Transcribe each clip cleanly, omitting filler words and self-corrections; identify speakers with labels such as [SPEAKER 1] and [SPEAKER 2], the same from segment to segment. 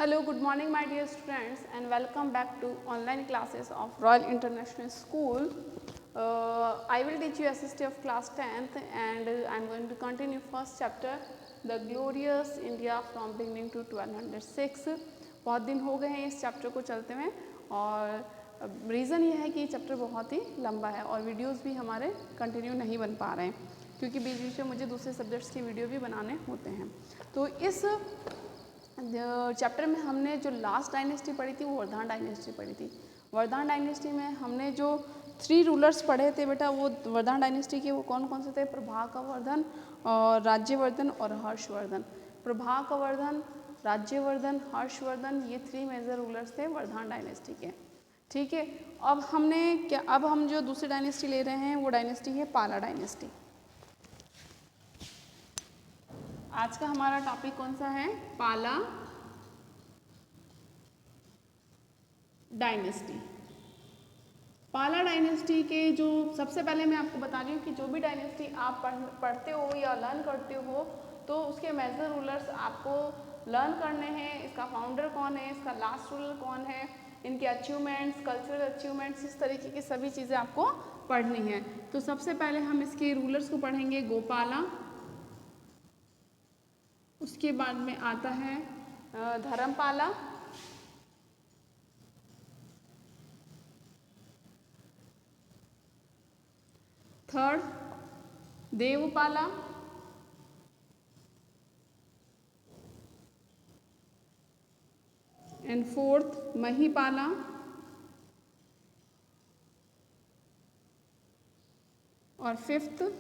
[SPEAKER 1] Hello, good morning my dear students and welcome back to online classes of Royal International School. I will teach you SST of class 10th and I am going to continue first chapter The Glorious India from beginning to 1206. बहुत दिन हो गए हैं इस chapter को चलते हुए और रीज़न ये है कि ये चैप्टर बहुत ही लंबा है और वीडियोस भी हमारे कंटिन्यू नहीं बन पा रहे हैं क्योंकि बीच बीच में मुझे दूसरे सब्जेक्ट्स की वीडियो भी बनाने होते हैं। तो इस चैप्टर में हमने जो लास्ट डायनेस्टी पढ़ी थी वो वर्धमान डायनेस्टी पढ़ी थी। वर्धमान डायनेस्टी में हमने जो 3 रूलर्स पढ़े थे बेटा वो वर्धमान डायनेस्टी के वो कौन कौन से थे? प्रभाकरवर्धन और राज्यवर्धन और हर्षवर्धन। प्रभाकरवर्धन, राज्यवर्धन, हर्षवर्धन ये 3 मेजर रूलर्स थे वर्धमान डायनेस्टी के। ठीक है, अब हम जो दूसरी डायनेस्टी ले रहे हैं वो डायनेस्टी है पाला डायनेस्टी। आज का हमारा टॉपिक कौन सा है? पाला डायनेस्टी। पाला डायनेस्टी के जो सबसे पहले मैं आपको बता रही हूँ कि जो भी डायनेस्टी आप पढ़ते हो या लर्न करते हो तो उसके मेजर रूलर्स आपको लर्न करने हैं। इसका फाउंडर कौन है, इसका लास्ट रूलर कौन है, इनके अचीवमेंट्स, कल्चरल अचीवमेंट्स, इस तरीके की सभी चीज़ें आपको पढ़नी है। तो सबसे पहले हम इसके रूलर्स को पढ़ेंगे गोपाला, उसके बाद में आता है Dharmapala, third Devapala, and fourth Mahipala, और फिफ्थ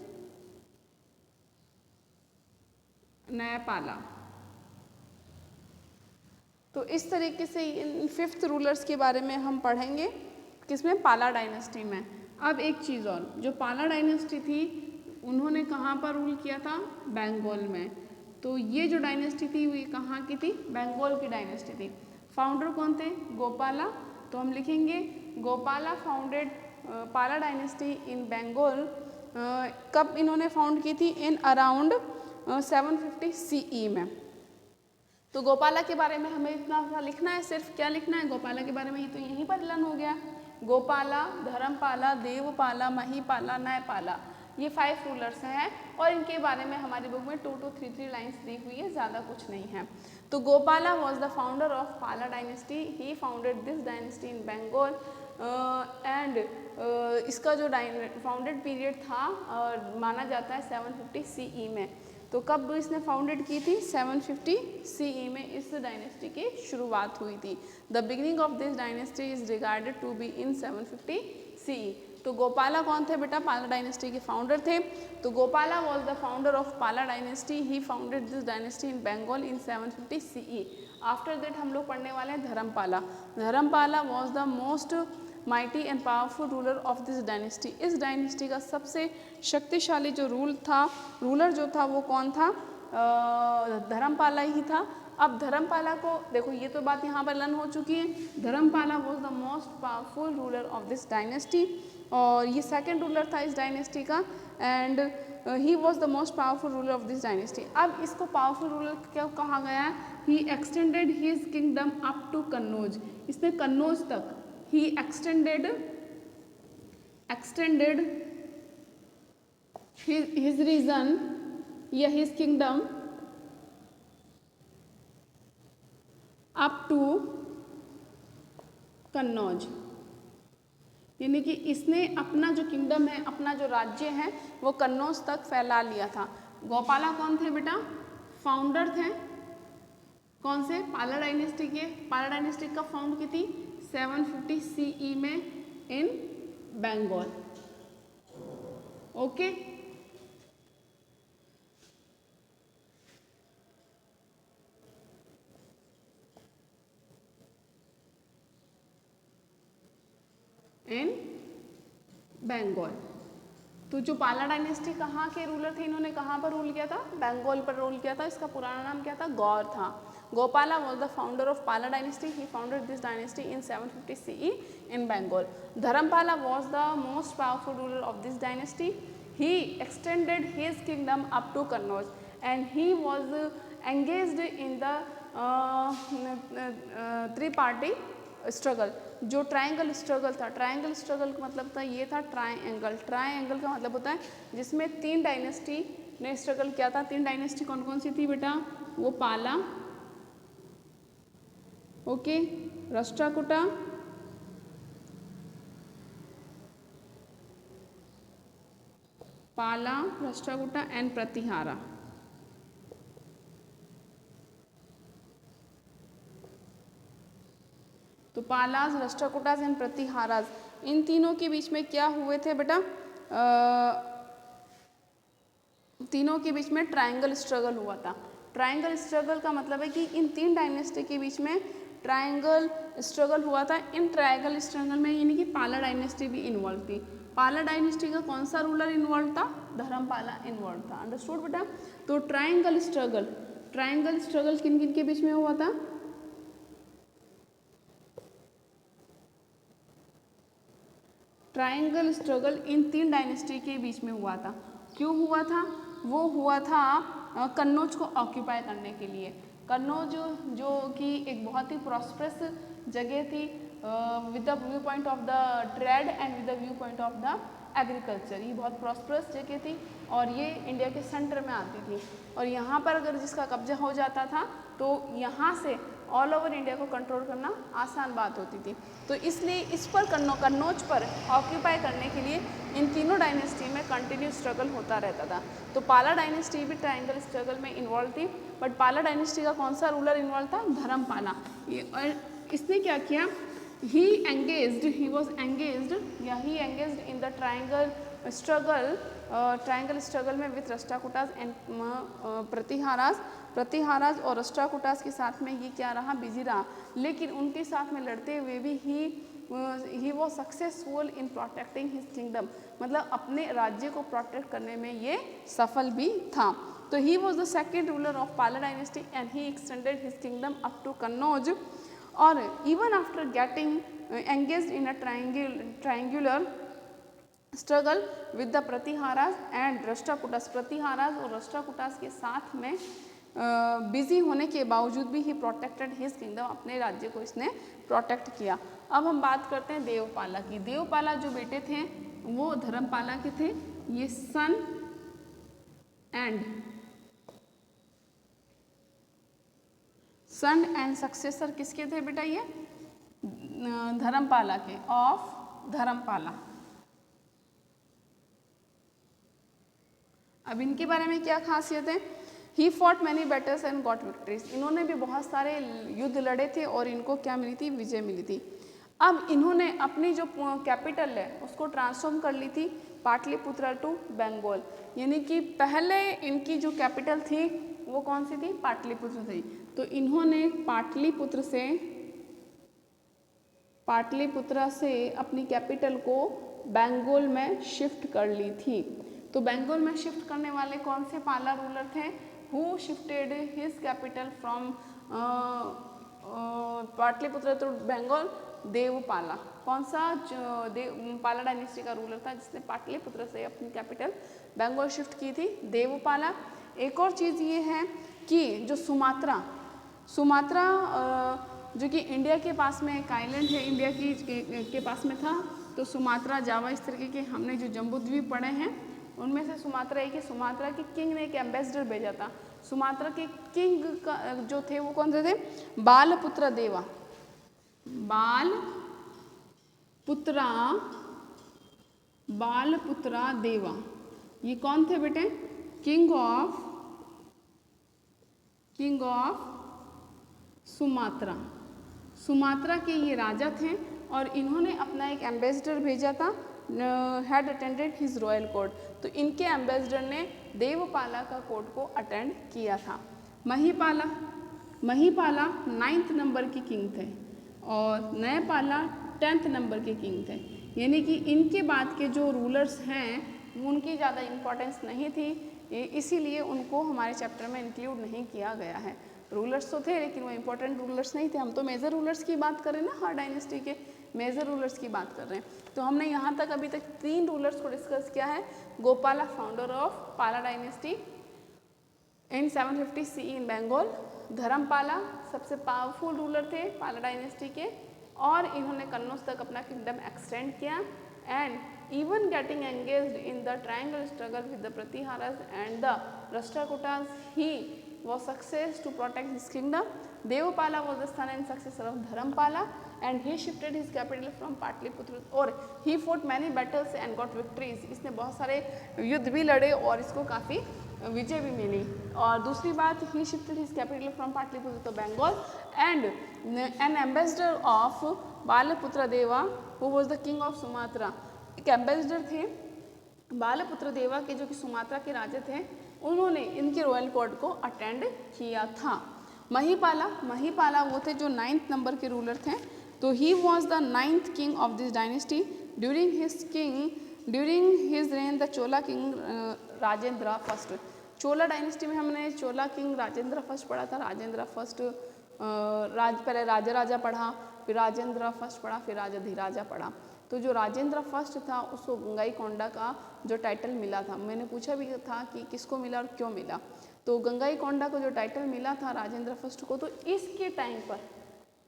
[SPEAKER 1] न्यायपाला। तो इस तरीके से इन 5th रूलर्स के बारे में हम पढ़ेंगे किसमें? पाला डायनेस्टी में। अब एक चीज़ और, जो पाला डायनेस्टी थी उन्होंने कहाँ पर रूल किया था? बंगाल में। तो ये जो डायनेस्टी थी ये कहाँ की थी? बंगाल की डायनेस्टी थी। फाउंडर कौन थे? गोपाला। तो हम लिखेंगे गोपाला फाउंडेड पाला डायनेस्टी इन बंगाल। कब इन्होंने फाउंड की थी? इन अराउंड 750 CE में। तो गोपाला के बारे में हमें इतना सा लिखना है, सिर्फ क्या लिखना है गोपाला के बारे में? ये तो यहीं पर लर्न हो गया। गोपाला, धर्मपाला, देवपाला, महिपाला, न्यायपाला, ये 5 रूलर्स हैं और इनके बारे में हमारी बुक में 2 to 3 लाइन्स दी हुई है, ज़्यादा कुछ नहीं है। तो Gopala was the founder of Pala dynasty. He founded this dynasty in Bengal and इसका जो फाउंडेड पीरियड था माना जाता है 750 CE में। तो कब इसने फाउंडेड की थी? 750 CE में इस डायनेस्टी की शुरुआत हुई थी। The beginning of this dynasty is regarded to be in 750 CE। तो गोपाला कौन थे बेटा? पाला डायनेस्टी के फाउंडर थे। तो Gopala was the founder of Pala dynasty. He founded this dynasty in Bengal in 750 CE। After that हम लोग पढ़ने वाले हैं Dharmapala. Dharmapala was the most mighty and powerful ruler of this dynasty. इस डायनेस्टी का सबसे शक्तिशाली जो रूलर जो था वो कौन था? धर्मपाला ही था। अब धर्मपाला को देखो, ये तो बात यहाँ पर लर्न हो चुकी है। Dharmapala was the most powerful ruler of this dynasty और ये सेकेंड रूलर था इस डायनेस्टी का and he was the most powerful ruler of this dynasty. अब इसको पावरफुल रूलर क्या कहा गया है? He extended his kingdom up to Kannauj. इसने कन्नौज तक he extended his region या his kingdom up to Kannauj. यानी कि इसने अपना जो किंगडम है, अपना जो राज्य है वो कन्नौज तक फैला लिया था। गोपाला कौन थे बेटा? फाउंडर थे। कौन से? पाला डायनेस्टी के। पाला डायनेस्टी कब फाउंड की थी? 750 CE में इन बंगाल। ओके, इन बंगाल। तो जो पाला डायनेस्टी कहाँ के रूलर थे? इन्होंने कहाँ पर रूल किया था? बंगाल पर रूल किया था। इसका पुराना नाम क्या था? गौर था। Gopala was the founder of Pala dynasty. He founded this dynasty in 750 CE in Bengal. Dharampala was the most powerful ruler of this dynasty. He extended his kingdom up to Kannauj and he was engaged in the tripartite struggle, जो triangle struggle था। Triangle struggle का मतलब था ये था triangle. Triangle का मतलब होता है जिसमें 3 डायनेस्टी ने स्ट्रगल किया था। 3 डायनेस्टी कौन कौन सी थी बेटा? वो पाला, ओके, राष्ट्रकूटा, पाला, राष्ट्रकूटा एंड प्रतिहारा। तो पालास, राष्ट्रकूटास एंड प्रतिहारास, इन तीनों के बीच में क्या हुए थे बेटा? तीनों के बीच में ट्रायंगल स्ट्रगल हुआ था। ट्रायंगल स्ट्रगल का मतलब है कि इन 3 डायनेस्टी के बीच में ट्रायंगल स्ट्रगल हुआ था। इन ट्रायंगल स्ट्रगल में यानी कि पाला डायनेस्टी भी इन्वॉल्व थी। पाला डायनेस्टी का कौन सा रूलर इन्वॉल्व था? धर्मपाला इन्वॉल्व था। अंडरस्टूड बेटा? तो ट्रायंगल स्ट्रगल किन किन के बीच में हुआ था? ट्रायंगल स्ट्रगल इन 3 डायनेस्टी के बीच में हुआ था। क्यों हुआ था? वो हुआ था कन्नौज को ऑक्यूपाई करने के लिए। कन्नौज जो कि एक बहुत ही प्रॉस्परस जगह थी with the view point of the trade and with the view point of the agriculture. ये बहुत प्रॉस्परस जगह थी और ये इंडिया के सेंटर में आती थी। और यहाँ पर अगर जिसका कब्जा हो जाता था तो यहाँ से ऑल ओवर इंडिया को कंट्रोल करना आसान बात होती थी। तो इसलिए इस पर कन्नौज पर ऑक्यूपाई करने के लिए इन तीनों डायनेस्टी में कंटिन्यू स्ट्रगल होता रहता था। तो पाला डायनेस्टी भी ट्रायंगल स्ट्रगल में इन्वॉल्व थी, बट पाला डायनेस्टी का कौन सा रूलर इन्वॉल्व था? धर्मपाला। इसने क्या किया? he engaged in the triangle struggle में with राष्ट्रकूटास एंड प्रतिहारास और राष्ट्रकूटास के साथ में ये क्या रहा? बिजी रहा। लेकिन उनके साथ में लड़ते हुए भी he was successful in protecting his kingdom, मतलब अपने राज्य को प्रोटेक्ट करने में ये सफल भी था। तो he was the second ruler of Pala dynasty and he extended his kingdom up to Kannauj. और even after getting engaged in a triangular struggle with the Pratiharas and Rashtrakutas, Pratiharas और राष्ट्रकूटास के साथ में बिजी होने के बावजूद भी ही प्रोटेक्टेड हिज किंगडम, अपने राज्य को इसने प्रोटेक्ट किया। अब हम बात करते हैं देवपाला की। देवपाला जो बेटे थे वो धर्मपाला के थे। ये सन एंड सक्सेसर किसके थे बेटा? ये धर्मपाला के, ऑफ धर्मपाला। अब इनके बारे में क्या खासियत है? He fought many battles and got victories. इन्होंने भी बहुत सारे युद्ध लड़े थे और इनको क्या मिली थी? विजय मिली थी। अब इन्होंने अपनी जो कैपिटल है उसको ट्रांसफॉर्म कर ली थी पाटलिपुत्र टू बंगाल, यानी कि पहले इनकी जो कैपिटल थी वो कौन सी थी? पाटलिपुत्र थी। तो इन्होंने पाटलिपुत्र से अपनी कैपिटल को बंगाल में शिफ्ट कर ली थी। तो बंगाल में शिफ्ट करने वाले कौन से पाला रूलर थे? Who shifted his capital from Pataliputra to Bengal? Devapala. कौन सा? पाला डायनेस्टी का रूलर था जिसने पाटलिपुत्र से अपनी कैपिटल बंगाल शिफ्ट की थी? देवपाला। एक और चीज़ ये है कि जो सुमात्रा जो कि इंडिया के पास में एक आइलैंड है, इंडिया के पास में था। तो सुमात्रा, जावा, इस तरीके के हमने जो जम्बूद्वीप पढ़े हैं उनमें से सुमात्रा एक है। सुमात्रा के किंग ने एक एम्बेसडर भेजा था। सुमात्रा के किंग का जो थे वो कौन से थे? बालपुत्र देवा। ये कौन थे बेटे? किंग ऑफ सुमात्रा के ये राजा थे और इन्होंने अपना एक एम्बेसडर भेजा था, had attended his royal court. तो इनके एम्बेसडर ने देवपाला का कोर्ट को अटेंड किया था। महिपाला 9th नंबर के किंग थे और नयपाला 10th नंबर के किंग थे। यानी कि इनके बाद के जो रूलर्स हैं उनकी ज़्यादा इम्पोर्टेंस नहीं थी, इसीलिए उनको हमारे चैप्टर में इंक्लूड नहीं किया गया है। रूलर्स तो थे लेकिन वो इंपॉर्टेंट रूलर्स नहीं थे। हम तो मेजर रूलर्स की बात कर रहे हैं ना, हर डायनेस्टी के मेजर रूलर्स की बात कर रहे हैं। तो हमने यहाँ तक अभी तक 3 रूलर्स को डिस्कस किया है। Gopala, founder of Pala dynasty, in 750 CE इन बंगाल। धर्मपाला सबसे पावरफुल रूलर थे पाला डायनेस्टी के, और इन्होंने कन्नौज तक अपना किंगडम एक्सटेंड किया and even getting engaged in the triangle struggle with the Pratiharas and the Rashtrakutas, he was success to protect his kingdom. Devapala was the son and successor of Dharampala and he shifted his capital from Patliputra और he fought many battles and got victories. इसने बहुत सारे युद्ध भी लड़े और इसको काफ़ी विजय भी मिली। और दूसरी बात, he shifted his capital from Patliputra to Bengal and an ambassador of Balaputra Deva who was the king of Sumatra, एक एम्बेसडर थे बालपुत्र देवा के जो कि सुमात्रा के राजा थे, उन्होंने इनके रॉयल कोर्ट को अटेंड किया था। महिपाला वो थे जो 9th नंबर के रूलर थे। तो he was the 9th king of this dynasty. During his reign the Chola king Rajendra first. Chola dynasty में हमने चोला किंग राजेंद्र फर्स्ट पढ़ा था। राजेंद्र फर्स्ट पहले राजा पढ़ा, फिर राजेंद्र फर्स्ट पढ़ा, फिर राजाधिराजा पढ़ा। तो जो राजेंद्र फर्स्ट था उसको गंगाईकोंडा का जो टाइटल मिला था, मैंने पूछा भी था कि किसको मिला और क्यों मिला, तो गंगाईकोंडा को जो टाइटल मिला था राजेंद्र फर्स्ट को, तो इसके टाइम पर,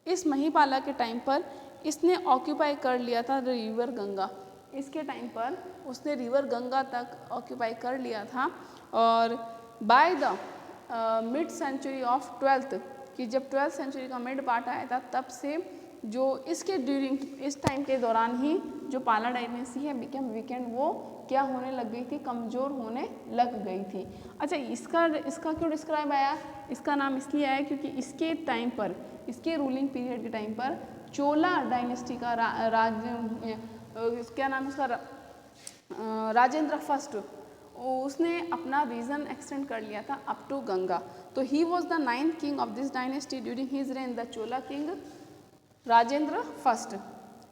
[SPEAKER 1] इस महिपाला के टाइम पर इसने ऑक्यूपाई कर लिया था रिवर गंगा। इसके टाइम पर उसने रिवर गंगा तक ऑक्यूपाई कर लिया था। और by the mid century of 12th, कि जब 12th सेंचुरी का मिड पार्ट आया था, तब से जो इसके ड्यूरिंग इस टाइम के दौरान ही जो पाला डायनेस्टी है बिकम वीकेंड, वो क्या होने लग गई थी, कमज़ोर होने लग गई थी। अच्छा, इसका क्यों डिस्क्राइब आया, इसका नाम इसलिए आया क्योंकि इसके टाइम पर, इसके रूलिंग पीरियड के टाइम पर चोला डायनेस्टी का क्या नाम उसका, राजेंद्र फर्स्ट, उसने अपना रीजन एक्सटेंड कर लिया था अप टू गंगा। तो he was the 9th king of this dynasty. During his reign the Chola king Rajendra first,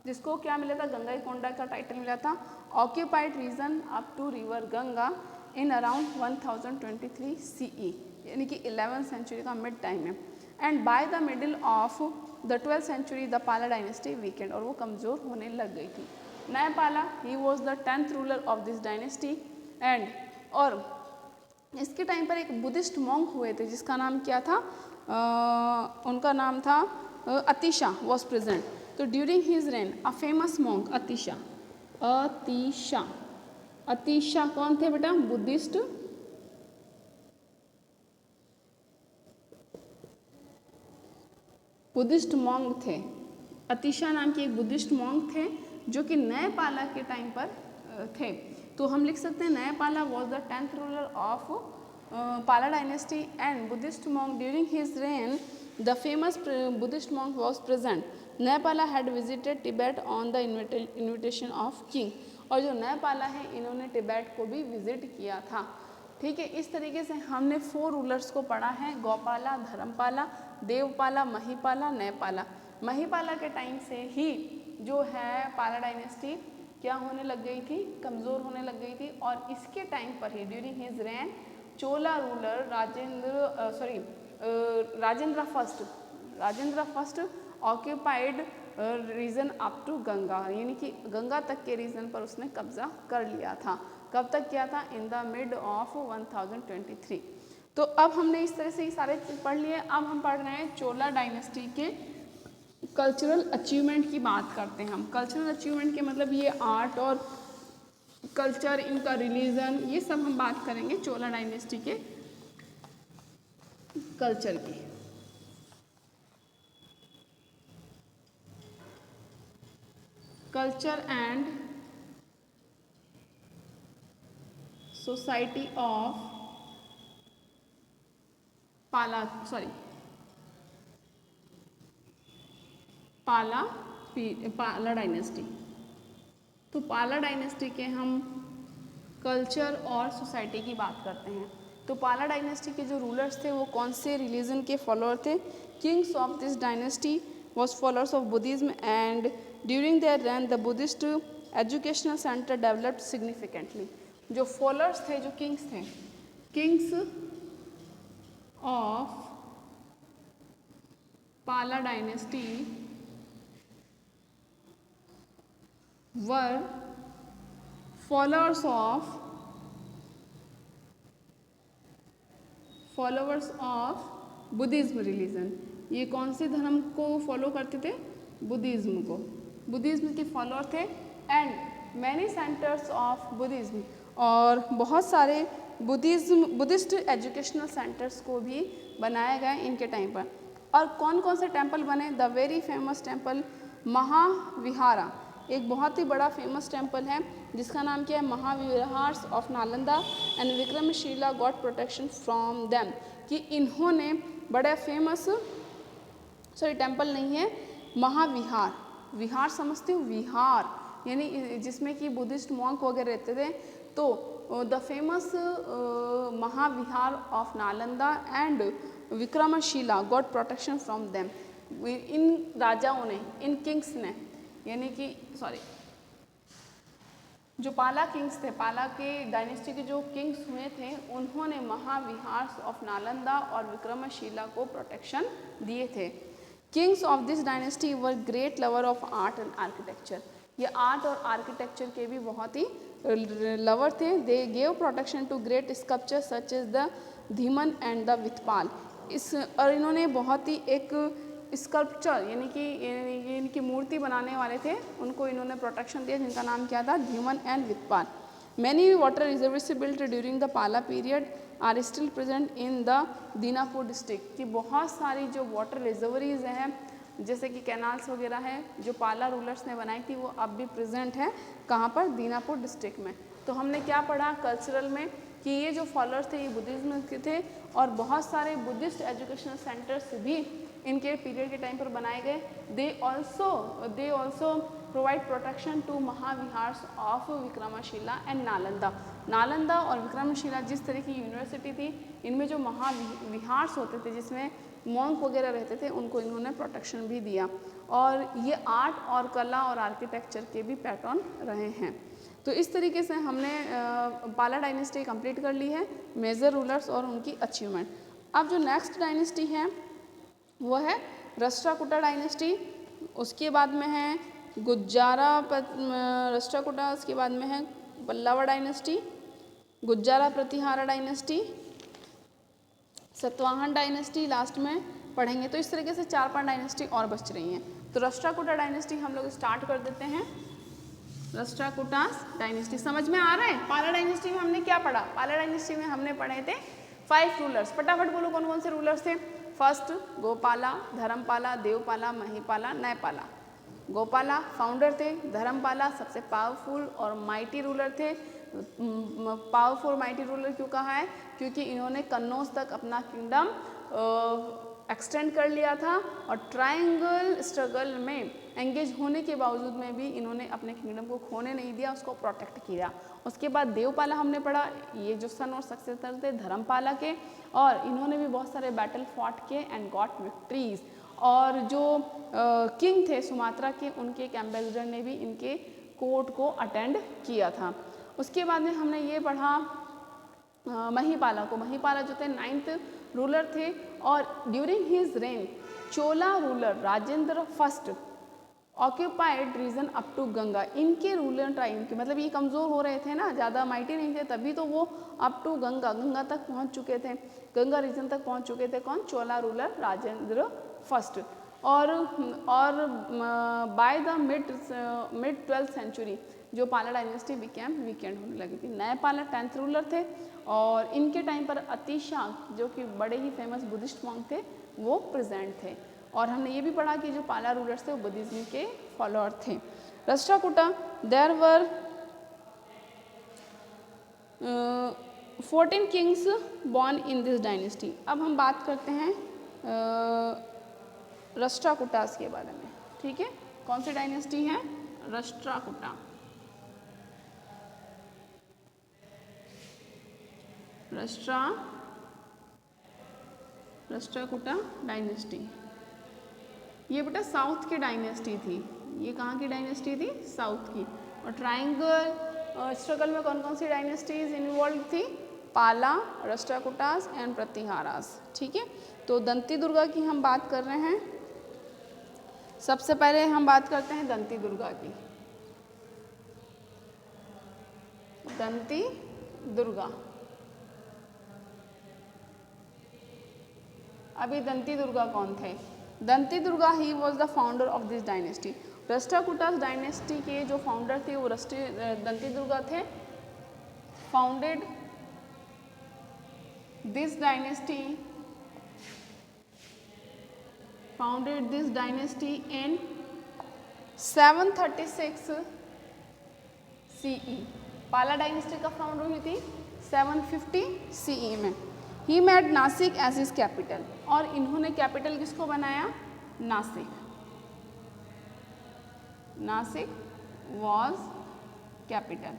[SPEAKER 1] जिसको क्या मिला था, गंगाईकोंडा का टाइटल मिला था, occupied region up to river Ganga in around 1023 CE, यानी कि 11th सेंचुरी का मिड टाइम है। And by the middle of the 12th century the Pala dynasty weakened, और वो कमज़ोर होने लग गई थी। Nayapala, he was the 10th ruler of this dynasty and, और इसके टाइम पर एक बुद्धिस्ट मॉन्क हुए थे जिसका नाम क्या था, उनका नाम था अतिशा वॉज प्रेजेंट। तो during his rain a famous monk Atisha कौन थे बेटा, बुद्धिस्ट मॉन्क थे। अतिशा नाम के एक बुद्धिस्ट मॉन्क थे जो कि नए पाला के टाइम पर थे। तो हम लिख सकते हैं Nayapala was the 10th ruler of Pala dynasty and Buddhist monk during his reign the famous Buddhist monk was present. Nepala had visited Tibet on the invitation of king, और जो नेपाला है इन्होंने तिब्बत को भी विजिट किया था। ठीक है, इस तरीके से हमने 4 रूलर्स को पढ़ा है, गौपाला, धर्मपाला, देवपाला, महिपाला, नेपाला। महिपाला के टाइम से ही जो है पाला डायनेस्टी क्या होने लग गई थी, कमज़ोर होने लग गई थी। और इसके टाइम पर ही during his reign Chola ruler Rajendra first occupied region up to Ganga, यानी कि गंगा तक के रीजन पर उसने कब्जा कर लिया था। कब तक किया था, इन द मिड ऑफ 1023। तो अब हमने इस तरह से ही सारे चीज़ पढ़ लिए। अब हम पढ़ रहे हैं चोला डायनेस्टी के कल्चरल अचीवमेंट की बात करते हैं हम। कल्चरल अचीवमेंट के मतलब ये आर्ट और कल्चर, इनका रिलीजन, ये सब हम बात करेंगे चोला डायनेस्टी के कल्चर की। Culture and society of Pala dynasty. तो पाला डायनेस्टी के हम कल्चर और सोसाइटी की बात करते हैं। तो पाला डायनेस्टी के जो रूलर्स थे वो कौन से रिलीजन के फॉलोअर थे। Kings of this dynasty was followers of Buddhism and during their rain the Buddhist educational centre developed significantly. जो फॉलोअर्स थे, जो किंग्स थे, kings of Pala dynasty were followers followers of Buddhism religion. ये कौन से धर्म को फॉलो करते थे? बुद्धिज्म को। बुद्धिज्म के फॉलोअर थे। And many centres of Buddhism, और बहुत सारे बुद्धिस्ट एजुकेशनल सेंटर्स को भी बनाया गया इनके टाइम पर। और कौन कौन से टेम्पल बने? The very famous temple Mahavihara, एक बहुत ही बड़ा फेमस टेम्पल है जिसका नाम क्या है? Mahaviharas of Nalanda and Vikramashila got protection from them. कि इन्होंने बड़ा फेमस, सॉरी टेम्पल नहीं है, महाविहार, विहार समझते हो? विहार यानी जिसमें कि बुद्धिस्ट मॉन्क वगैरह रहते थे। तो the famous mahavihara of Nalanda and Vikramashila got protection from them. इन राजाओं ने, इन किंग्स ने, यानी कि सॉरी जो पाला किंग्स थे, पाला के डायनेस्टी के जो किंग्स हुए थे, उन्होंने महाविहार ऑफ नालंदा और विक्रमशिला को प्रोटेक्शन दिए थे। Kings of this dynasty were great lover of art and architecture. ये आर्ट और आर्किटेक्चर के भी बहुत ही लवर थे। They gave protection to great sculptor such as the Dhiman and the Vithpal. और इन्होंने बहुत ही एक स्कल्पचर यानी कि इनकी मूर्ति बनाने वाले थे, उनको इन्होंने प्रोटेक्शन दिया, जिनका नाम क्या था? Dhiman and Vithpal. Many water reserves built during the Pala period are still present in the Dinapur district. कि बहुत सारी जो वाटर रिजर्वरीज हैं, जैसे कि कैनाल्स वगैरह हैं, जो पाला रूलर्स ने बनाई थी, वो अब भी प्रेजेंट है। कहाँ पर? दीनापुर डिस्ट्रिक्ट में। तो हमने क्या पढ़ा कल्चरल में कि ये जो फॉलोअर्स थे ये बुद्धिज्म के थे, और बहुत सारे बुद्धिस्ट एजुकेशनल सेंटर्स भी इनके पीरियड के टाइम पर बनाए गए। They also provide protection to mahaviharas of Vikramashila and Nalanda. Nalanda और विक्रमशिला जिस तरह की यूनिवर्सिटी थी, इनमें जो महाविहार्स होते थे जिसमें मॉन्क वगैरह रहते थे, उनको इन्होंने प्रोटेक्शन भी दिया। और ये आर्ट और कला और आर्किटेक्चर के भी पैटर्न रहे हैं। तो इस तरीके से हमने पाला डायनेस्टी कंप्लीट कर ली है, मेजर रूलर्स और उनकी अचीवमेंट। अब जो नेक्स्ट डायनेस्टी है वो है राष्ट्रकूटा डायनेस्टी। उसके बाद में है राष्ट्रकूटा, उसके बाद में है Pallava dynasty, Gujjara Pratihara dynasty, Satavahana dynasty last में पढ़ेंगे। तो इस तरीके से 4-5 डायनेस्टी और बच रही हैं। तो राष्ट्रकूटा डायनेस्टी हम लोग स्टार्ट कर देते हैं। राष्ट्रकूटा डायनेस्टी समझ में आ रहा है? पाला डायनेस्टी में हमने क्या पढ़ा? पाला डायनेस्टी में हमने पढ़े थे 5 रूलर्स। फटाफट बोलो कौन कौन से रूलर्स थे? फर्स्ट गोपाला, धर्मपाला, देवपाला, महिपाला, न्यायपाला। गोपाला फाउंडर थे, धर्मपाला सबसे पावरफुल और माइटी रूलर थे। पावरफुल माइटी रूलर क्यों कहा है? क्योंकि इन्होंने कन्नौज तक अपना किंगडम एक्सटेंड कर लिया था, और ट्रायंगल स्ट्रगल में एंगेज होने के बावजूद में भी इन्होंने अपने किंगडम को खोने नहीं दिया, उसको प्रोटेक्ट किया। उसके बाद देवपाला हमने पढ़ा, ये जो सन और सक्सेसर थे धर्मपाला के, और इन्होंने भी बहुत सारे बैटल फॉट किए एंड गॉट विक्ट्रीज। और जो किंग थे सुमात्रा के, उनके एक एम्बेसडर ने भी इनके कोर्ट को अटेंड किया था। उसके बाद में हमने ये पढ़ा महिपाला को। महिपाला जो थे 9th रूलर थे, और during his reign Chola ruler Rajendra first occupied region up to Ganga. इनके रूलर टाइम के मतलब ये कमज़ोर हो रहे थे ना, ज़्यादा माइटी नहीं थे, तभी तो वो अप टू गंगा तक पहुंच चुके थे, गंगा रीजन तक पहुंच चुके थे। कौन? Chola ruler Rajendra first. और by the mid 12th century जो पाला डायनेस्टी बिकेम वीकेंड होने लगी थी। नए पाला 10th रूलर थे, और इनके टाइम पर अतिशांक जो कि बड़े ही फेमस बुद्धिस्ट मॉन्क थे वो प्रेजेंट थे। और हमने ये भी पढ़ा कि जो पाला रूलर्स थे वो बुद्धिज्म के फॉलोअर थे। Rashtrakuta there were 14 kings born in this dynasty. अब हम बात करते हैं राष्ट्रकूटास के बारे में, ठीक है? कौन सी डायनेस्टी है? राष्ट्रकूटा। राष्ट्रकूटा डायनेस्टी, ये बेटा साउथ की डायनेस्टी थी। ये कहाँ की डायनेस्टी थी? साउथ की। और ट्रायंगल स्ट्रगल में कौन कौन सी डायनेस्टीज इन्वॉल्व थी? पाला, राष्ट्रकूटास एंड प्रतिहारास, ठीक है? तो दंती दुर्गा की हम बात कर रहे हैं। सबसे पहले हम बात करते हैं दंती दुर्गा की। दंती दुर्गा अभी दंती दुर्गा कौन थे? Dantidurga he was the founder of this dynasty. Rashtrakutas dynasty के जो फाउंडर थे वो दंती दुर्गा थे। Founded this dynasty in 736 CE। Pala dynasty कब फाउंड हुई थी? 750 CE में। He made Nashik as his capital, और इन्होंने कैपिटल किसको बनाया? नासिक। Nashik was capital.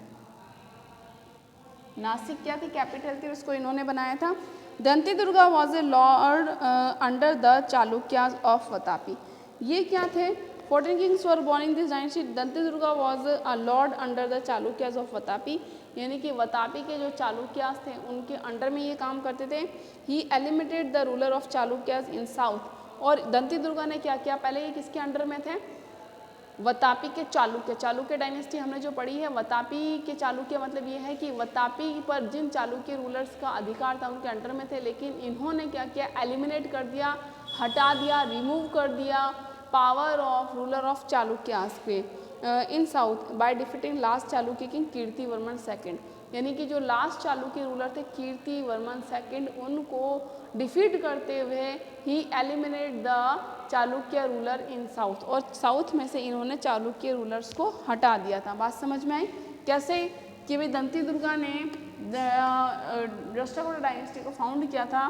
[SPEAKER 1] नासिक क्या थी? कैपिटल थी, उसको इन्होंने बनाया था। Dantidurga was a lord under the Chalukyas of Vatapi. ये क्या थे? 14 kings were born in this dynasty. Dantidurga was a lord under the Chalukyas of Vatapi, यानी कि वतापी के जो चालुक्यास थे उनके अंडर में ये काम करते थे। He eliminated the ruler of Chalukyas in south. और दंती दुर्गा ने क्या किया? पहले ये किसके अंडर में थे? वतापी के चालुक्य। चालुक्य डायनेस्टी हमने जो पढ़ी है, वतापी के चालुक्य मतलब ये है कि वतापी पर जिन चालुक्य रूलर्स का अधिकार था उनके अंडर में थे, लेकिन इन्होंने क्या किया? एलिमिनेट कर दिया, हटा दिया, रिमूव कर दिया power of ruler of Chalukyas पे in south by defeating last Chalukya king Kirtivarman second. यानी कि जो लास्ट चालुक्य रूलर थे कीर्तिवर्मन सेकंड, उनको डिफीट करते हुए he eliminate the Chalukya ruler in south, और साउथ में से इन्होंने चालुक्य रूलर्स को हटा दिया था। बात समझ में आई? कैसे कि भाई दंती दुर्गा ने राष्ट्रकूट डायनेस्टी को फाउंड किया था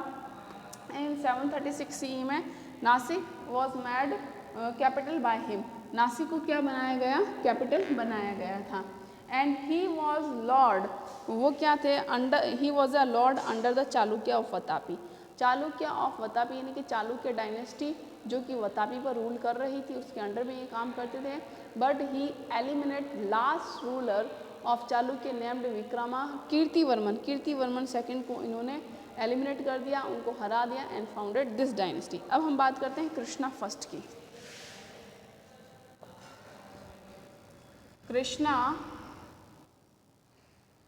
[SPEAKER 1] इन 736 CE में। Nashik was made capital by him. Nashik को क्या बनाया गया? कैपिटल बनाया गया था। एंड ही वॉज लॉर्ड, वो क्या थे? Under, he was a lord under the Chalukya of Vatapi. Chalukya of Vatapi यानी कि चालुक्य डायनेस्टी जो कि वतापी पर रूल कर रही थी, उसके अंडर में ये काम करते थे। But he eliminate last ruler of Chalukya named Vikrama Kirtivarman. Kirtivarman second को इन्होंने एलिमिनेट कर दिया, उनको हरा दिया एंड फाउंडेड दिस डायनेस्टी। अब हम बात करते हैं कृष्णा फर्स्ट की। कृष्णा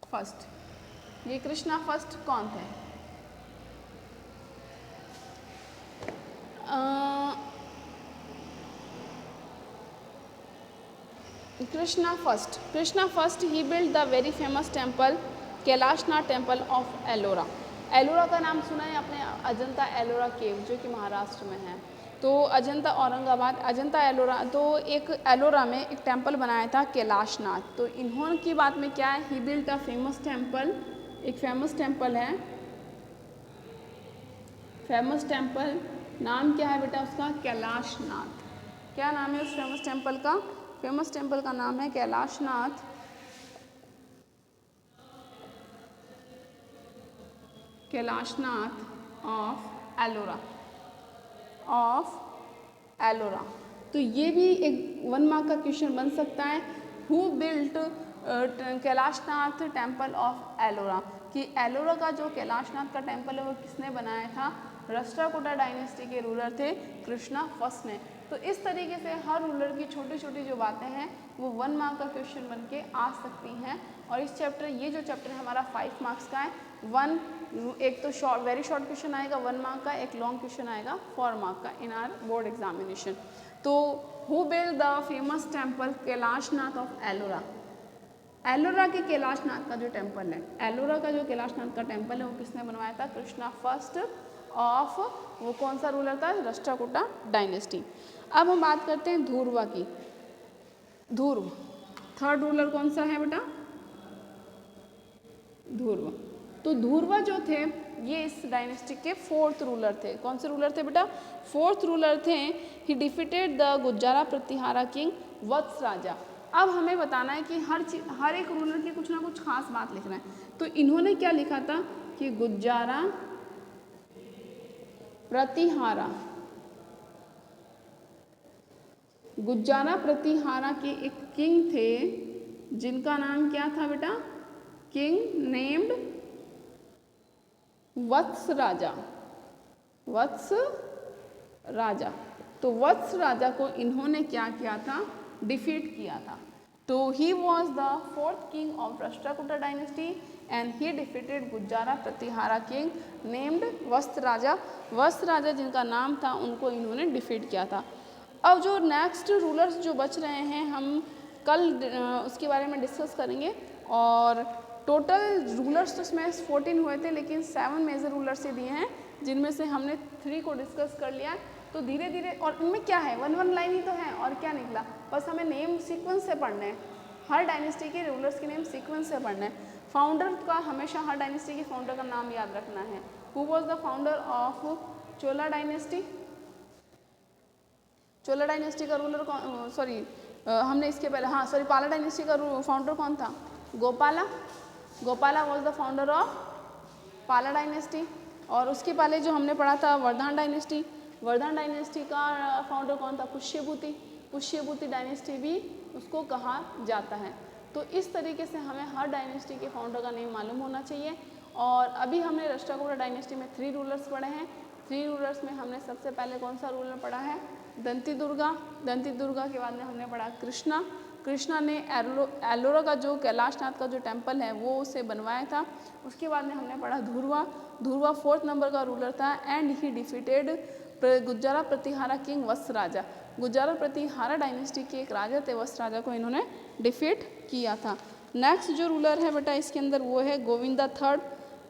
[SPEAKER 1] फर्स्ट, ये कृष्णा फर्स्ट कौन थे? Krishna first he build the very famous temple Kailashnath temple of Ellora. Ellora का नाम सुना है आपने? अजंता एलोरा केव जो कि महाराष्ट्र में है। तो अजंता औरंगाबाद, अजंता एलोरा, तो एक एलोरा में एक टेम्पल बनाया था कैलाशनाथ। तो इन्होंने की बात में क्या है? ही बिल्ट अ फेमस टेम्पल, एक फेमस टेम्पल है। फेमस टेम्पल नाम क्या है बेटा उसका? कैलाशनाथ। क्या नाम है उस फेमस टेम्पल का? फेमस टेम्पल का नाम है कैलाशनाथ। Kailashnath of Ellora, of Ellora. तो ये भी एक 1 मार्क का क्वेश्चन बन सकता है। Who built Kailashnath temple of Ellora, कि एलोरा का जो कैलाशनाथ का टेम्पल है वो किसने बनाया था? राष्ट्रकूटा डायनेस्टी के रूलर थे कृष्णा फर्स्ट ने। तो इस तरीके से हर रूलर की छोटी छोटी जो बातें हैं वो 1 मार्क का क्वेश्चन बन के आ सकती हैं। और इस चैप्टर, ये जो चैप्टर है हमारा 5 मार्क्स का है। एक तो शॉर्ट, वेरी शॉर्ट क्वेश्चन आएगा 1 मार्क का, एक लॉन्ग क्वेश्चन आएगा 4 मार्क का इन आर बोर्ड एग्जामिनेशन। तो who build the famous temple Kailashnath of Ellora? Ellora के कैलाशनाथ का जो टेम्पल है, एलोरा का जो कैलाशनाथ का टेम्पल है वो किसने बनवाया था? कृष्णा फर्स्ट ऑफ, वो कौन सा रूलर था? राष्ट्रकूटा डायनेस्टी। अब हम बात करते हैं धुर्वा की। धुर्व, थर्ड रूलर कौन सा है बेटा? धुर्व। तो धुर्वा जो थे ये इस डायनेस्टी के 4th रूलर थे। कौन से रूलर थे बेटा? 4th रूलर थे। He defeated the Gujjara Pratihara king Vatsaraja. अब हमें बताना है कि हर एक रूलर की कुछ ना कुछ खास बात लिखना है। तो इन्होंने क्या लिखा था कि गुज्जारा प्रतिहारा, गुज्जारा प्रतिहारा के एक किंग थे जिनका नाम क्या था बेटा? किंग नेम्ड वत्स राजा। वत्स राजा। तो वत्स राजा को इन्होंने क्या किया था? डिफीट किया था। तो he was the 4th king of Rashtrakuta dynasty and he defeated Gujjara Pratihara king named Vastraraja. वस्त्र राजा जिनका नाम था उनको इन्होंने डिफीट किया था। अब जो नेक्स्ट रूलर्स जो बच रहे हैं हम कल उसके बारे में डिस्कस करेंगे। और टोटल रूलर्स तो इसमें 14 हुए थे, लेकिन 7 मेजर रूलर्स ही दिए हैं, जिनमें से हमने 3 को डिस्कस कर लिया। तो धीरे धीरे, और इनमें क्या है, 1 लाइन ही तो है और क्या निकला, बस हमें नेम सीक्वेंस से पढ़ना है। हर डायनेस्टी के रूलर्स के नेम सीक्वेंस से पढ़ना है। फाउंडर का हमेशा हर डायनेस्टी के फाउंडर का नाम याद रखना है। Who was the founder of Chola dynasty? Chola dynasty का रूलर कौन, सॉरी हमने इसके पहले, हाँ सॉरी, पाला डायनेस्टी का फाउंडर कौन था? Gopala. Gopala was the founder of Pala dynasty. और उसके पहले जो हमने पढ़ा था वर्धन डायनेस्टी, वर्धन डायनेस्टी का फाउंडर कौन था? पुष्यभूति। पुष्यभूति डायनेस्टी भी उसको कहा जाता है। तो इस तरीके से हमें हर डायनेस्टी के फाउंडर का नेम मालूम होना चाहिए। और अभी हमने राष्ट्रकूटा डायनेस्टी में 3 रूलर्स पढ़े हैं। 3 रूलर्स में हमने सबसे पहले कौन सा रूलर पढ़ा है? दंती दुर्गा। दंती दुर्गा के बाद में हमने पढ़ा कृष्णा। कृष्णा ने एलोरा का जो कैलाशनाथ का जो टेम्पल है वो उसे बनवाया था। उसके बाद में हमने पढ़ा धुरवा। धुरवा 4th नंबर का रूलर था and he defeated Gujjara Pratihara king Vatsaraja. Gujjara Pratihara dynasty के एक राजा थे, वत्स राजा को इन्होंने डिफीट किया था। नेक्स्ट जो रूलर है बेटा इसके अंदर वो है Govinda 3rd,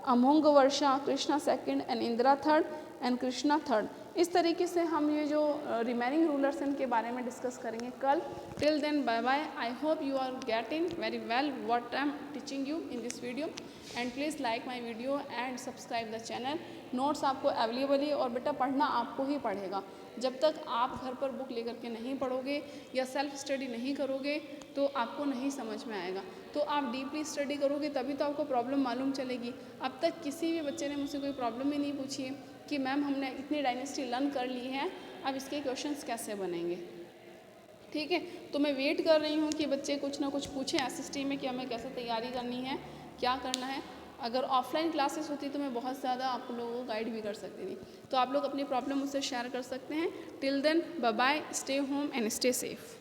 [SPEAKER 1] among Varsha, Krishna 2nd and Indira 3rd and Krishna 3rd। इस तरीके से हम ये जो रिमेनिंग रूलर्स हैं इनके बारे में डिस्कस करेंगे कल। Till then bye bye. I hope you are getting very well what I am teaching you in this video and please like my video and subscribe the channel। Notes आपको available है और बेटा पढ़ना आपको ही पड़ेगा। जब तक आप घर पर बुक लेकर के नहीं पढ़ोगे या सेल्फ स्टडी नहीं करोगे तो आपको नहीं समझ में आएगा। तो आप डीपली स्टडी करोगे तभी तो आपको प्रॉब्लम मालूम चलेगी। अब तक किसी भी बच्चे ने मुझसे कोई प्रॉब्लम ही नहीं पूछी है कि मैम हमने इतनी डायनेस्टी लर्न कर ली है, अब इसके क्वेश्चंस कैसे बनेंगे। ठीक है, तो मैं वेट कर रही हूँ कि बच्चे कुछ ना कुछ पूछें एसएसटी में कि हमें कैसे तैयारी करनी है, क्या करना है। अगर ऑफलाइन क्लासेस होती तो मैं बहुत ज़्यादा आप लोगों को गाइड भी कर सकती थी। तो आप लोग अपनी प्रॉब्लम मुझसे शेयर कर सकते हैं। Till then bye bye, stay home and stay safe.